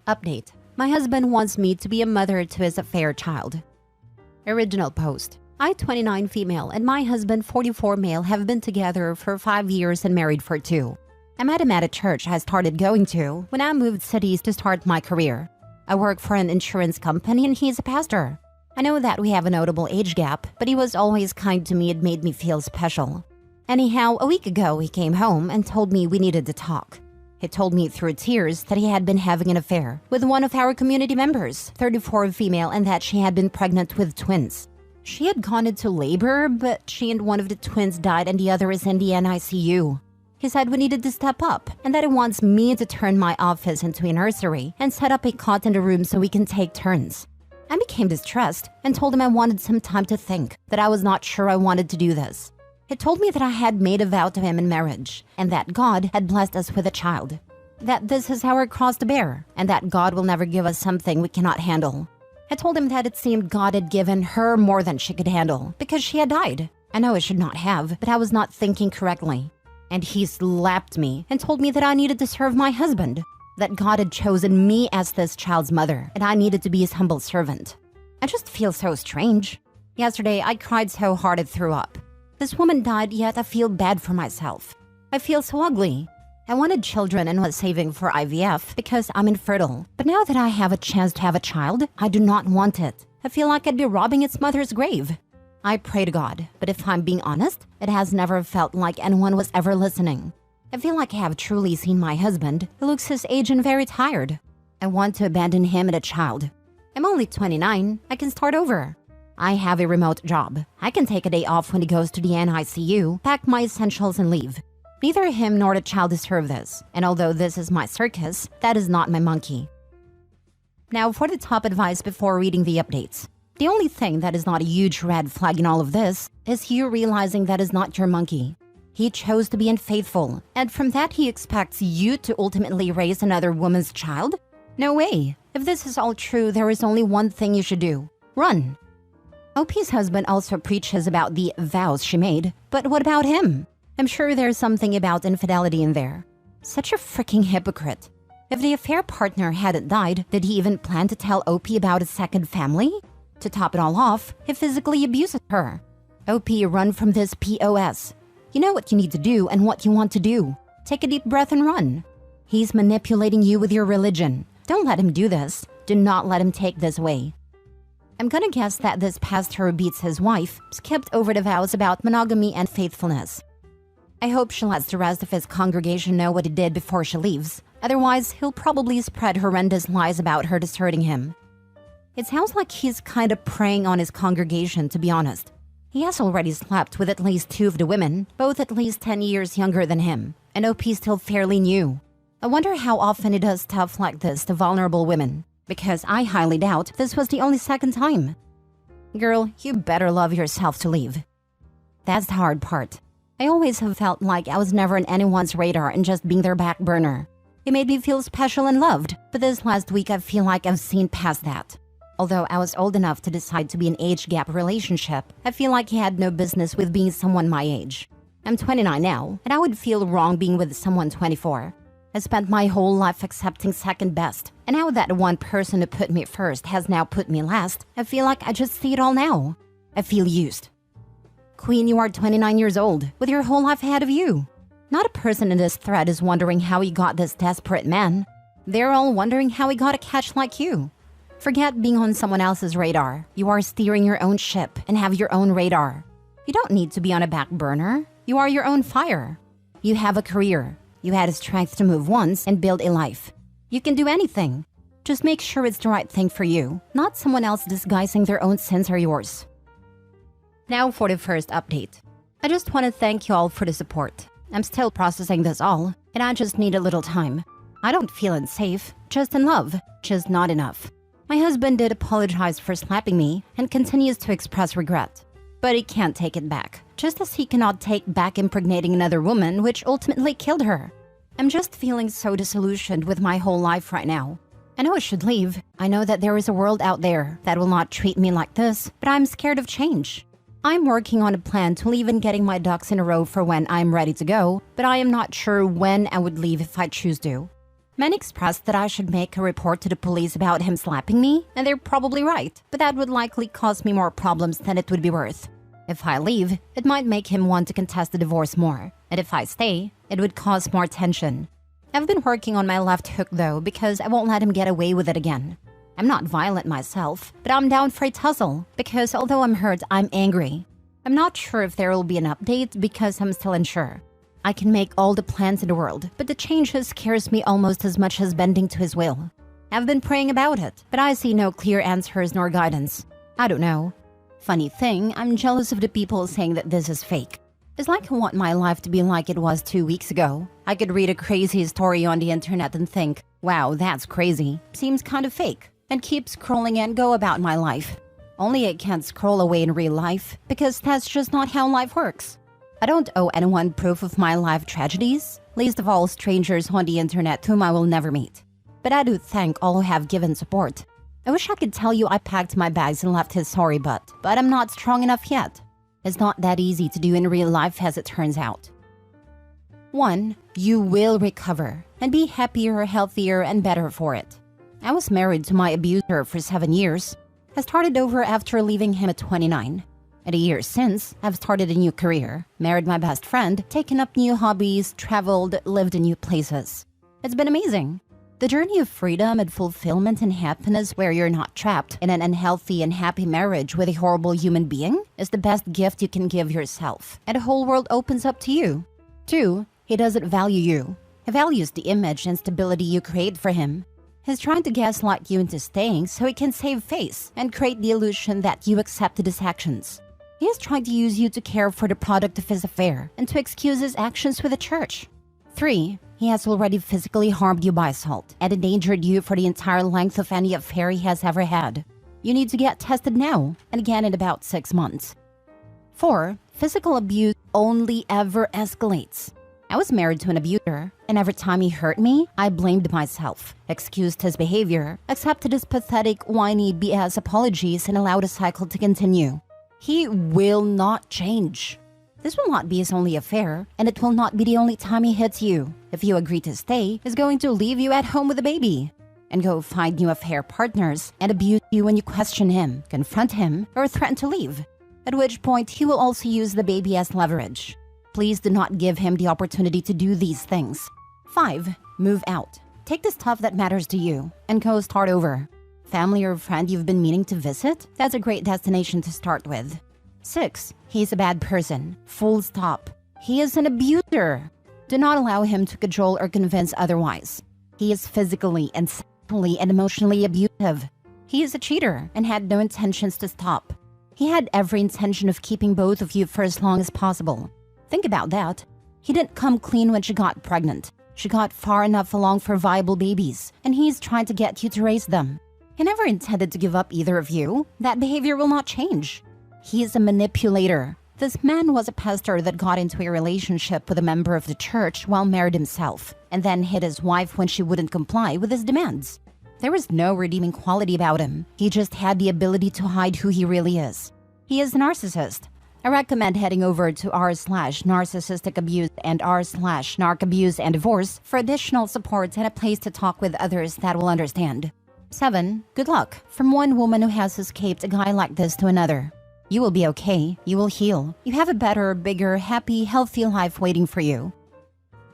Update. My husband wants me to be a mother to his affair child. Original post. I, 29 female, and my husband, 44 male, have been together for 5 years and married for 2. I met him at a church I started going to when I moved cities to start my career. I work for an insurance company and he's a pastor. I know that we have a notable age gap, but he was always kind to me and made me feel special. Anyhow, a week ago he came home and told me we needed to talk. He told me through tears that he had been having an affair with one of our community members, 34 female, and that she had been pregnant with twins. She had gone into labor, but she and one of the twins died and the other is in the NICU. He said we needed to step up and that he wants me to turn my office into a nursery and set up a cot in the room so we can take turns. I became distressed and told him I wanted some time to think, that I was not sure I wanted to do this. He told me that I had made a vow to him in marriage and that God had blessed us with a child. That this is our cross to bear and that God will never give us something we cannot handle. I told him that it seemed God had given her more than she could handle because she had died. I know I should not have, but I was not thinking correctly. And he slapped me and told me that I needed to serve my husband, that God had chosen me as this child's mother and I needed to be his humble servant. I just feel so strange. Yesterday, I cried so hard I threw up. This woman died, yet I feel bad for myself. I feel so ugly. I wanted children and was saving for IVF because I'm infertile. But now that I have a chance to have a child, I do not want it. I feel like I'd be robbing its mother's grave. I pray to God, but if I'm being honest, it has never felt like anyone was ever listening. I feel like I have truly seen my husband, who looks his age and very tired. I want to abandon him and a child. I'm only 29, I can start over. I have a remote job. I can take a day off when he goes to the NICU, pack my essentials and leave. Neither him nor the child deserve this, and although this is my circus, that is not my monkey. Now for the top advice before reading the updates. The only thing that is not a huge red flag in all of this is you realizing that is not your monkey. He chose to be unfaithful, and from that he expects you to ultimately raise another woman's child? No way. If this is all true, there is only one thing you should do. Run. OP's husband also preaches about the vows she made, but what about him? I'm sure there's something about infidelity in there. Such a freaking hypocrite. If the affair partner hadn't died, did he even plan to tell OP about a second family? To top it all off, he physically abuses her. OP, run from this POS. You know what you need to do and what you want to do. Take a deep breath and run. He's manipulating you with your religion. Don't let him do this. Do not let him take this way. I'm gonna guess that this pastor who beats his wife skipped over the vows about monogamy and faithfulness. I hope she lets the rest of his congregation know what he did before she leaves. Otherwise, he'll probably spread horrendous lies about her deserting him. It sounds like he's kind of preying on his congregation, to be honest. He has already slept with at least 2 of the women, both at least 10 years younger than him, and OP's still fairly new. I wonder how often he does stuff like this to vulnerable women, because I highly doubt this was the only second time. Girl, you better love yourself to leave. That's the hard part. I always have felt like I was never on anyone's radar and just being their back burner. It made me feel special and loved, but this last week I feel like I've seen past that. Although I was old enough to decide to be an age gap relationship, I feel like he had no business with being someone my age. I'm 29 now, and I would feel wrong being with someone 24. I spent my whole life accepting second best, and now that one person who put me first has now put me last, I feel like I just see it all now. I feel used. Queen, you are 29 years old, with your whole life ahead of you. Not a person in this thread is wondering how he got this desperate man. They're all wondering how he got a catch like you. Forget being on someone else's radar. You are steering your own ship and have your own radar. You don't need to be on a back burner. You are your own fire. You have a career. You had the strength to move once and build a life. You can do anything. Just make sure it's the right thing for you, not someone else disguising their own sins or yours. Now for the first update. I just want to thank you all for the support. I'm still processing this all, and I just need a little time. I don't feel unsafe, just in love, just not enough. My husband did apologize for slapping me and continues to express regret. But he can't take it back, just as he cannot take back impregnating another woman, which ultimately killed her. I'm just feeling so disillusioned with my whole life right now. I know I should leave. I know that there is a world out there that will not treat me like this, but I'm scared of change. I'm working on a plan to leave and getting my ducks in a row for when I'm ready to go, but I am not sure when I would leave if I choose to. Many expressed that I should make a report to the police about him slapping me, and they're probably right, but that would likely cause me more problems than it would be worth. If I leave, it might make him want to contest the divorce more, and if I stay, it would cause more tension. I've been working on my left hook though because I won't let him get away with it again. I'm not violent myself, but I'm down for a tussle because although I'm hurt, I'm angry. I'm not sure if there will be an update because I'm still unsure. I can make all the plans in the world, but the changes scares me almost as much as bending to his will. I've been praying about it, but I see no clear answers nor guidance. I don't know. Funny thing, I'm jealous of the people saying that this is fake. It's like I want my life to be like it was 2 weeks ago. I could read a crazy story on the internet and think, wow, that's crazy. Seems kind of fake. And keep scrolling and go about my life. Only I can't scroll away in real life because that's just not how life works. I don't owe anyone proof of my life tragedies, least of all strangers on the internet whom I will never meet. But I do thank all who have given support. I wish I could tell you I packed my bags and left his sorry butt, but I'm not strong enough yet. It's not that easy to do in real life as it turns out. 1. You will recover and be happier, healthier, and better for it. I was married to my abuser for 7 years. I started over after leaving him at 29. And a year since, I've started a new career, married my best friend, taken up new hobbies, traveled, lived in new places. It's been amazing. The journey of freedom and fulfillment and happiness where you're not trapped in an unhealthy and happy marriage with a horrible human being is the best gift you can give yourself, and the whole world opens up to you. 2. He doesn't value you. He values the image and stability you create for him. He's trying to gaslight you into staying so he can save face and create the illusion that you accepted his actions. He is trying to use you to care for the product of his affair and to excuse his actions with the church. 3. He has already physically harmed you by assault and endangered you for the entire length of any affair he has ever had. You need to get tested now and again in about 6 months. 4. Physical abuse only ever escalates. I was married to an abuser, and every time he hurt me, I blamed myself, excused his behavior, accepted his pathetic, whiny BS apologies, and allowed the cycle to continue. He will not change. This will not be his only affair, and it will not be the only time he hits you. If you agree to stay, he's going to leave you at home with a baby and go find new affair partners and abuse you when you question him, confront him, or threaten to leave, at which point he will also use the baby as leverage. Please do not give him the opportunity to do these things. 5. Move out. Take the stuff that matters to you and go start over. Family or friend you've been meaning to visit? That's a great destination to start with. 6. He's a bad person. Full stop. He is an abuser. Do not allow him to cajole or convince otherwise. He is physically and sexually and emotionally abusive. He is a cheater and had no intentions to stop. He had every intention of keeping both of you for as long as possible. Think about that. He didn't come clean when she got pregnant. She got far enough along for viable babies, and he's trying to get you to raise them. He never intended to give up either of you. That behavior will not change. He is a manipulator. This man was a pastor that got into a relationship with a member of the church while married himself, and then hit his wife when she wouldn't comply with his demands. There was no redeeming quality about him. He just had the ability to hide who he really is. He is a narcissist. I recommend heading over to r/narcissistic abuse and r/narc abuse and divorce for additional support and a place to talk with others that will understand. 7. Good luck from one woman who has escaped a guy like this to another. You will be okay. You will heal. You have a better, bigger, happy, healthy life waiting for you.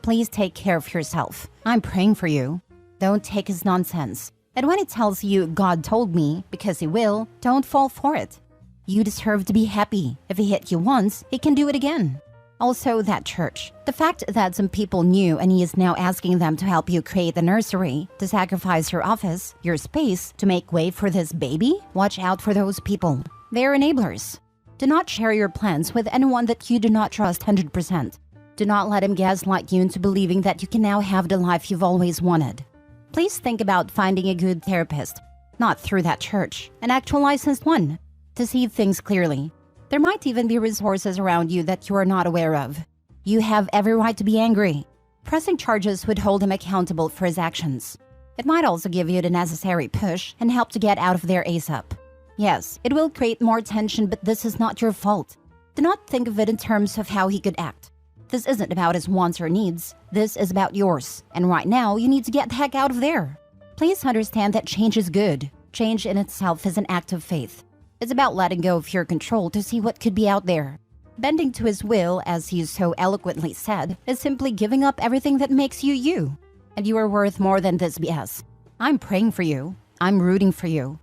Please take care of yourself. I'm praying for you. Don't take his nonsense. And when he tells you God told me, because he will, don't fall for it. You deserve to be happy. If he hit you once, he can do it again. Also, that church. The fact that some people knew and he is now asking them to help you create the nursery, to sacrifice your office, your space, to make way for this baby? Watch out for those people. They are enablers. Do not share your plans with anyone that you do not trust 100%. Do not let him gaslight you into believing that you can now have the life you've always wanted. Please think about finding a good therapist, not through that church, an actual licensed one, to see things clearly. There might even be resources around you that you are not aware of. You have every right to be angry. Pressing charges would hold him accountable for his actions. It might also give you the necessary push and help to get out of there ASAP. Yes, it will create more tension, but this is not your fault. Do not think of it in terms of how he could act. This isn't about his wants or needs. This is about yours. And right now, you need to get the heck out of there. Please understand that change is good. Change in itself is an act of faith. It's about letting go of your control to see what could be out there. Bending to his will, as he so eloquently said, is simply giving up everything that makes you you. And you are worth more than this BS. I'm praying for you. I'm rooting for you.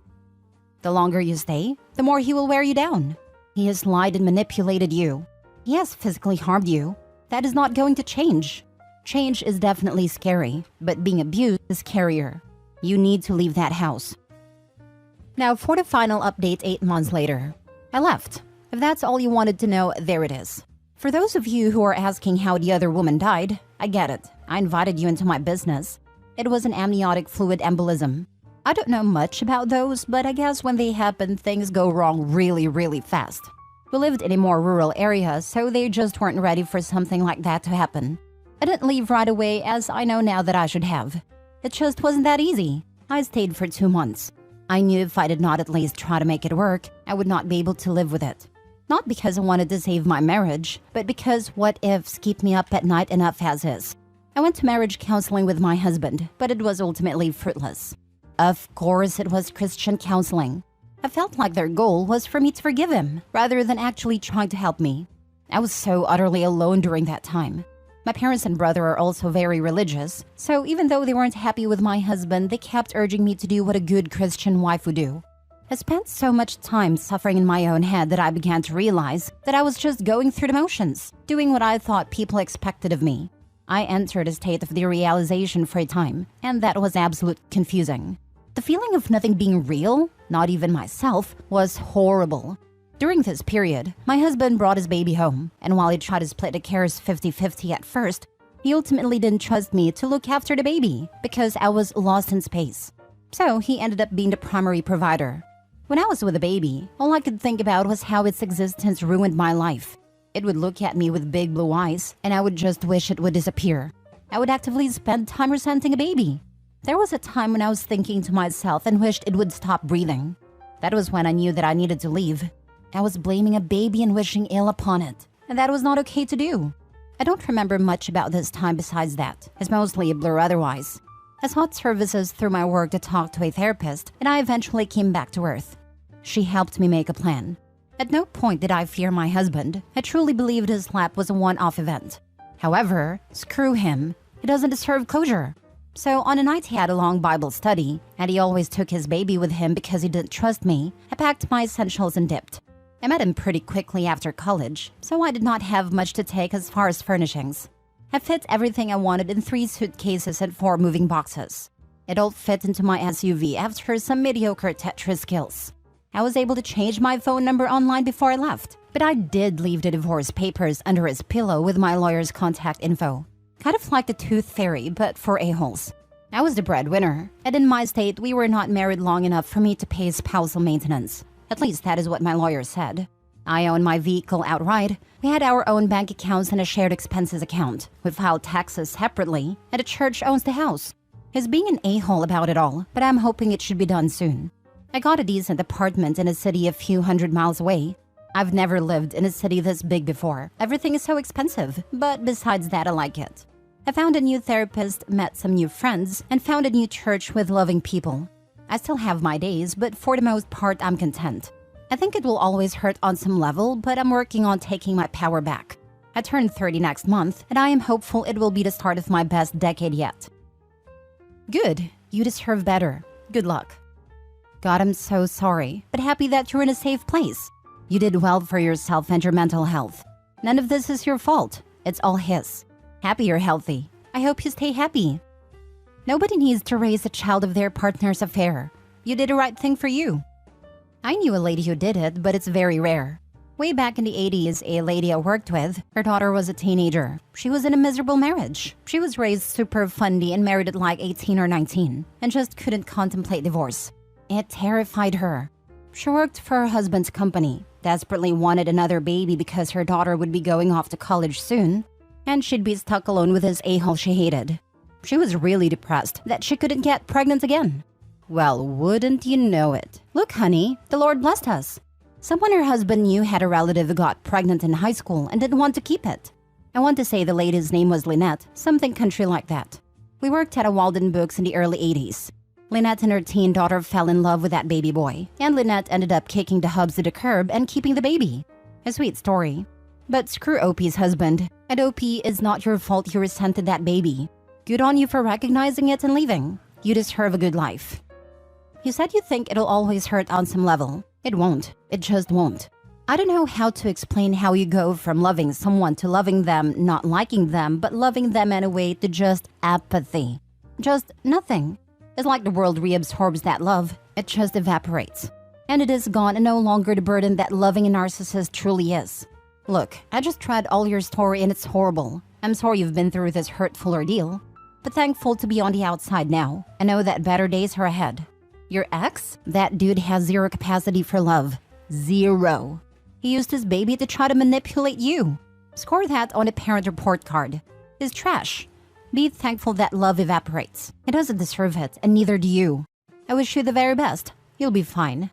The longer you stay, the more he will wear you down. He has lied and manipulated you. He has physically harmed you. That is not going to change. Change is definitely scary, but being abused is scarier. You need to leave that house. Now for the final update 8 months later. I left. If that's all you wanted to know, there it is. For those of you who are asking how the other woman died, I get it. I invited you into my business. It was an amniotic fluid embolism. I don't know much about those, but I guess when they happen, things go wrong really, really fast. We lived in a more rural area, so they just weren't ready for something like that to happen. I didn't leave right away, as I know now that I should have. It just wasn't that easy. I stayed for 2 months. I knew if I did not at least try to make it work, I would not be able to live with it. Not because I wanted to save my marriage, but because what ifs keep me up at night enough as is. I went to marriage counseling with my husband, but it was ultimately fruitless. Of course, it was Christian counseling. I felt like their goal was for me to forgive him, rather than actually trying to help me. I was so utterly alone during that time. My parents and brother are also very religious, so even though they weren't happy with my husband, they kept urging me to do what a good Christian wife would do. I spent so much time suffering in my own head that I began to realize that I was just going through the motions, doing what I thought people expected of me. I entered a state of derealization for a time, and that was absolutely confusing. The feeling of nothing being real, not even myself, was horrible. During this period, my husband brought his baby home, and while he tried to split the cares 50-50 at first, he ultimately didn't trust me to look after the baby because I was lost in space. So he ended up being the primary provider. When I was with the baby, all I could think about was how its existence ruined my life. It would look at me with big blue eyes, and I would just wish it would disappear. I would actively spend time resenting a baby. There was a time when I was thinking to myself and wished it would stop breathing. That was when I knew that I needed to leave. I was blaming a baby and wishing ill upon it, and that was not okay to do. I don't remember much about this time besides that. It's mostly a blur otherwise. I sought services through my work to talk to a therapist, and I eventually came back to Earth. She helped me make a plan. At no point did I fear my husband. I truly believed his slap was a one-off event. However, screw him. He doesn't deserve closure. So on a night he had a long Bible study, and he always took his baby with him because he didn't trust me, I packed my essentials and dipped. I met him pretty quickly after college, so I did not have much to take as far as furnishings. I fit everything I wanted in 3 suitcases and 4 moving boxes. It all fit into my SUV after some mediocre Tetris skills. I was able to change my phone number online before I left, but I did leave the divorce papers under his pillow with my lawyer's contact info. Kind of like the tooth fairy, but for a-holes. I was the breadwinner, and in my state, we were not married long enough for me to pay spousal maintenance. At least that is what my lawyer said. I own my vehicle outright. We had our own bank accounts and a shared expenses account. We filed taxes separately, and the church owns the house. He's being an a-hole about it all, but I'm hoping it should be done soon. I got a decent apartment in a city a few hundred miles away. I've never lived in a city this big before. Everything is so expensive, but besides that, I like it. I found a new therapist, met some new friends, and found a new church with loving people. I still have my days, but for the most part, I'm content. I think it will always hurt on some level, but I'm working on taking my power back. I turn 30 next month, and I am hopeful it will be the start of my best decade yet. Good. You deserve better. Good luck. God, I'm so sorry, but happy that you're in a safe place. You did well for yourself and your mental health. None of this is your fault. It's all his. Happy you're healthy. I hope you stay happy. Nobody needs to raise a child of their partner's affair. You did the right thing for you. I knew a lady who did it, but it's very rare. Way back in the 80s, a lady I worked with, her daughter was a teenager. She was in a miserable marriage. She was raised super fundy and married at like 18 or 19, and just couldn't contemplate divorce. It terrified her. She worked for her husband's company, desperately wanted another baby because her daughter would be going off to college soon, and she'd be stuck alone with this a-hole she hated. She was really depressed that she couldn't get pregnant again. Well, wouldn't you know it? Look, honey, the Lord blessed us. Someone her husband knew had a relative who got pregnant in high school and didn't want to keep it. I want to say the lady's name was Lynette, something country like that. We worked at a Walden Books in the early 80s. Lynette and her teen daughter fell in love with that baby boy, and Lynette ended up kicking the hubs to the curb and keeping the baby. A sweet story. But screw OP's husband. And OP, it's not your fault you resented that baby. Good on you for recognizing it and leaving. You deserve a good life. You said you think it'll always hurt on some level. It won't. It just won't. I don't know how to explain how you go from loving someone to loving them, not liking them, but loving them anyway, to just apathy. Just nothing. It's like the world reabsorbs that love. It just evaporates. And it is gone and no longer the burden that loving a narcissist truly is. Look, I just read all your story and it's horrible. I'm sorry you've been through this hurtful ordeal, but thankful to be on the outside now. I know that better days are ahead. Your ex? That dude has zero capacity for love. Zero. He used his baby to try to manipulate you. Score that on a parent report card. He's trash. Be thankful that love evaporates. He doesn't deserve it, and neither do you. I wish you the very best. You'll be fine.